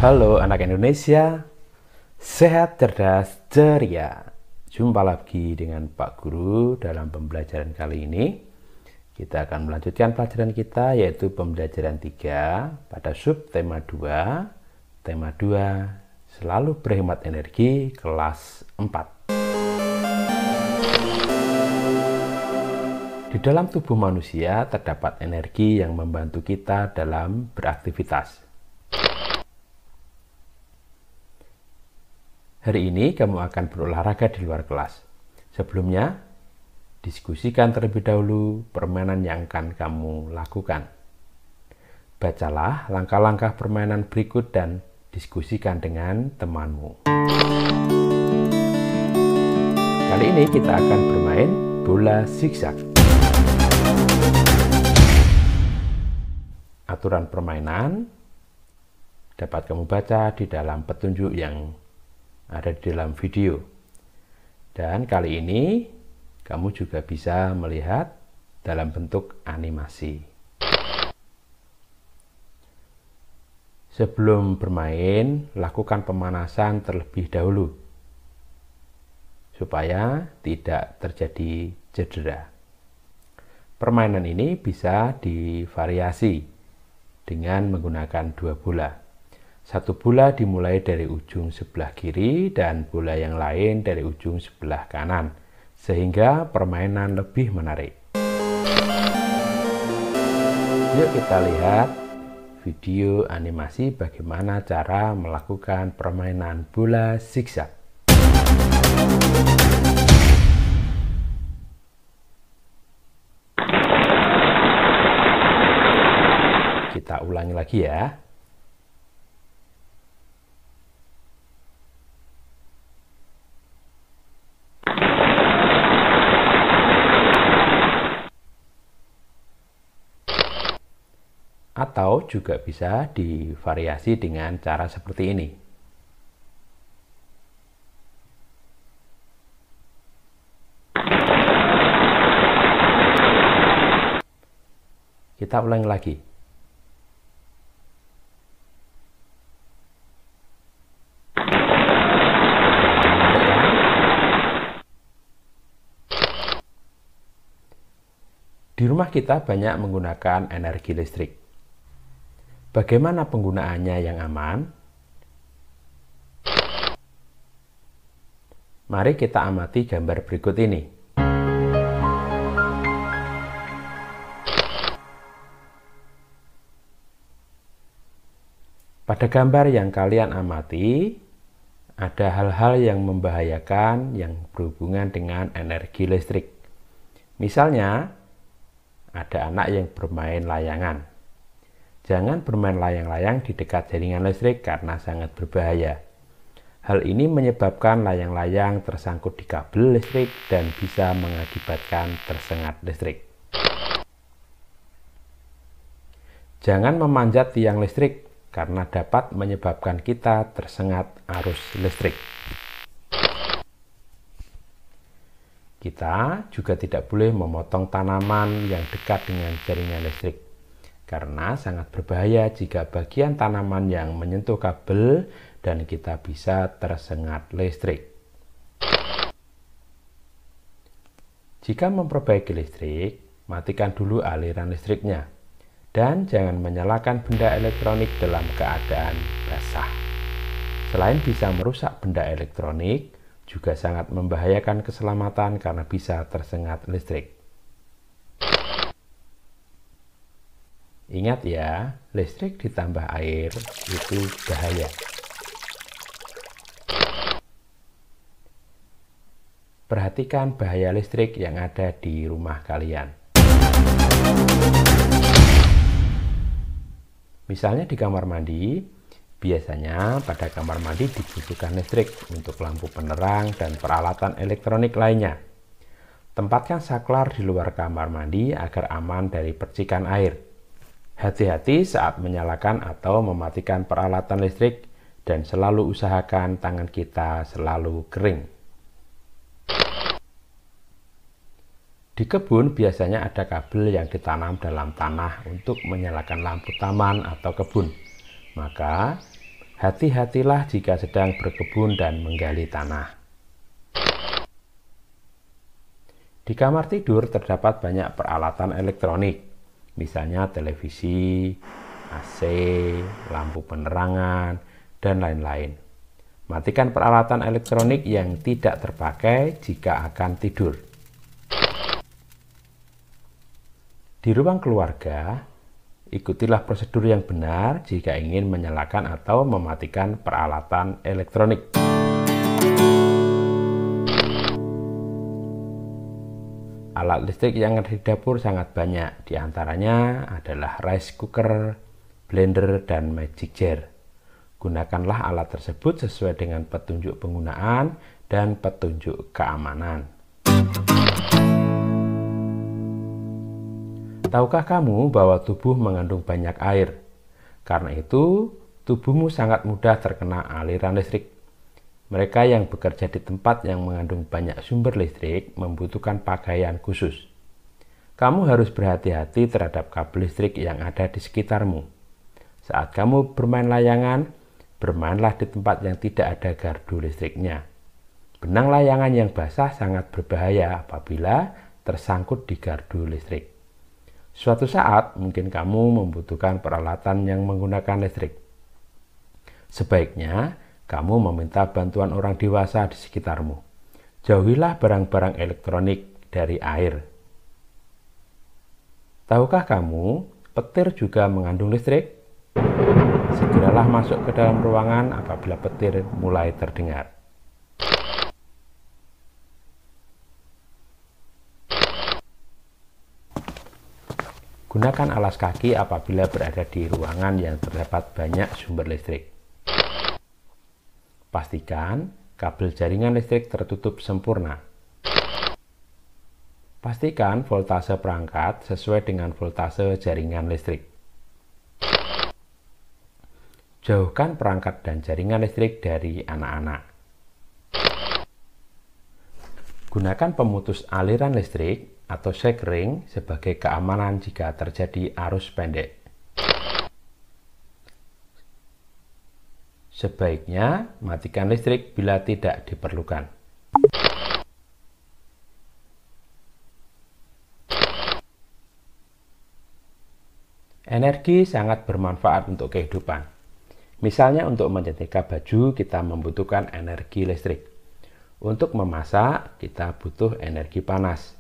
Halo anak Indonesia, sehat, cerdas, ceria. Jumpa lagi dengan Pak Guru dalam pembelajaran kali ini. Kita akan melanjutkan pelajaran kita yaitu pembelajaran 3 pada sub tema 2. Tema 2, selalu berhemat energi, kelas 4. Di dalam tubuh manusia terdapat energi yang membantu kita dalam beraktivitas. Hari ini kamu akan berolahraga di luar kelas. Sebelumnya, diskusikan terlebih dahulu permainan yang akan kamu lakukan. Bacalah langkah-langkah permainan berikut dan diskusikan dengan temanmu. Kali ini kita akan bermain bola zigzag. Aturan permainan dapat kamu baca di dalam petunjuk yang ada di dalam video. Dan kali ini kamu juga bisa melihat dalam bentuk animasi. Sebelum bermain, lakukan pemanasan terlebih dahulu supaya tidak terjadi cedera. Permainan ini bisa divariasi dengan menggunakan 2 bola. Satu bola dimulai dari ujung sebelah kiri dan bola yang lain dari ujung sebelah kanan, sehingga permainan lebih menarik. Yuk kita lihat video animasi bagaimana cara melakukan permainan bola zigzag. Kita ulangi lagi ya. Atau juga bisa divariasi dengan cara seperti ini. Kita ulangi lagi. Di rumah kita banyak menggunakan energi listrik. Bagaimana penggunaannya yang aman? Mari kita amati gambar berikut ini. Pada gambar yang kalian amati, ada hal-hal yang membahayakan yang berhubungan dengan energi listrik. Misalnya, ada anak yang bermain layangan. Jangan bermain layang-layang di dekat jaringan listrik karena sangat berbahaya. Hal ini menyebabkan layang-layang tersangkut di kabel listrik dan bisa mengakibatkan tersengat listrik. Jangan memanjat tiang listrik karena dapat menyebabkan kita tersengat arus listrik. Kita juga tidak boleh memotong tanaman yang dekat dengan jaringan listrik, karena sangat berbahaya jika bagian tanaman yang menyentuh kabel dan kita bisa tersengat listrik. Jika memperbaiki listrik, matikan dulu aliran listriknya dan jangan menyalakan benda elektronik dalam keadaan basah. Selain bisa merusak benda elektronik, juga sangat membahayakan keselamatan karena bisa tersengat listrik. Ingat ya, listrik ditambah air itu bahaya. Perhatikan bahaya listrik yang ada di rumah kalian. Misalnya di kamar mandi, biasanya pada kamar mandi dibutuhkan listrik untuk lampu penerang dan peralatan elektronik lainnya. Tempatkan saklar di luar kamar mandi agar aman dari percikan air. Hati-hati saat menyalakan atau mematikan peralatan listrik dan selalu usahakan tangan kita selalu kering. Di kebun biasanya ada kabel yang ditanam dalam tanah untuk menyalakan lampu taman atau kebun. Maka Hati-hatilah jika sedang berkebun dan menggali tanah. Di kamar tidur terdapat banyak peralatan elektronik, misalnya televisi, AC, lampu penerangan, dan lain-lain. Matikan peralatan elektronik yang tidak terpakai jika akan tidur. Di ruang keluarga, ikutilah prosedur yang benar jika ingin menyalakan atau mematikan peralatan elektronik. Alat listrik yang ada di dapur sangat banyak, diantaranya adalah rice cooker, blender, dan magic jar. Gunakanlah alat tersebut sesuai dengan petunjuk penggunaan dan petunjuk keamanan. Tahukah kamu bahwa tubuh mengandung banyak air? Karena itu, tubuhmu sangat mudah terkena aliran listrik. Mereka yang bekerja di tempat yang mengandung banyak sumber listrik membutuhkan pakaian khusus. Kamu harus berhati-hati terhadap kabel listrik yang ada di sekitarmu. Saat kamu bermain layangan, bermainlah di tempat yang tidak ada gardu listriknya. Benang layangan yang basah sangat berbahaya apabila tersangkut di gardu listrik. Suatu saat mungkin kamu membutuhkan peralatan yang menggunakan listrik. Sebaiknya kamu meminta bantuan orang dewasa di sekitarmu. Jauhilah barang-barang elektronik dari air. Tahukah kamu, petir juga mengandung listrik? Segeralah masuk ke dalam ruangan apabila petir mulai terdengar. Gunakan alas kaki apabila berada di ruangan yang terdapat banyak sumber listrik. Pastikan kabel jaringan listrik tertutup sempurna. Pastikan voltase perangkat sesuai dengan voltase jaringan listrik. Jauhkan perangkat dan jaringan listrik dari anak-anak. Gunakan pemutus aliran listrik atau shock ring sebagai keamanan jika terjadi arus pendek. Sebaiknya matikan listrik bila tidak diperlukan. Energi sangat bermanfaat untuk kehidupan. Misalnya untuk menyetrika baju kita membutuhkan energi listrik. Untuk memasak kita butuh energi panas.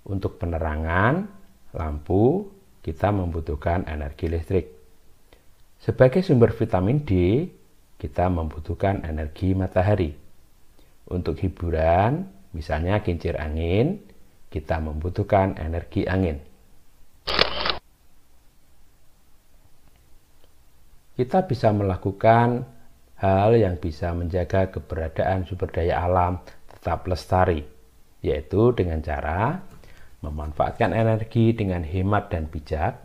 Untuk penerangan, lampu, kita membutuhkan energi listrik. Sebagai sumber vitamin D, kita membutuhkan energi matahari. Untuk hiburan, misalnya kincir angin, kita membutuhkan energi angin. Kita bisa melakukan hal yang bisa menjaga keberadaan sumber daya alam tetap lestari, yaitu dengan cara memanfaatkan energi dengan hemat dan bijak,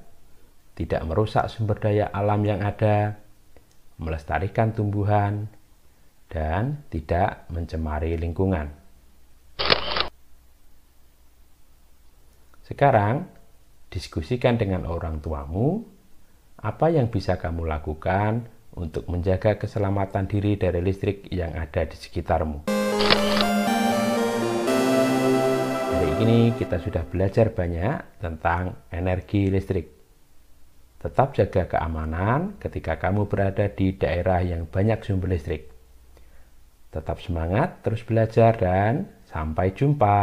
tidak merusak sumber daya alam yang ada, melestarikan tumbuhan, dan tidak mencemari lingkungan. Sekarang, diskusikan dengan orang tuamu apa yang bisa kamu lakukan untuk menjaga keselamatan diri dari listrik yang ada di sekitarmu. Hari ini kita sudah belajar banyak tentang energi listrik. Tetap jaga keamanan ketika kamu berada di daerah yang banyak sumber listrik. Tetap semangat, terus belajar, dan sampai jumpa.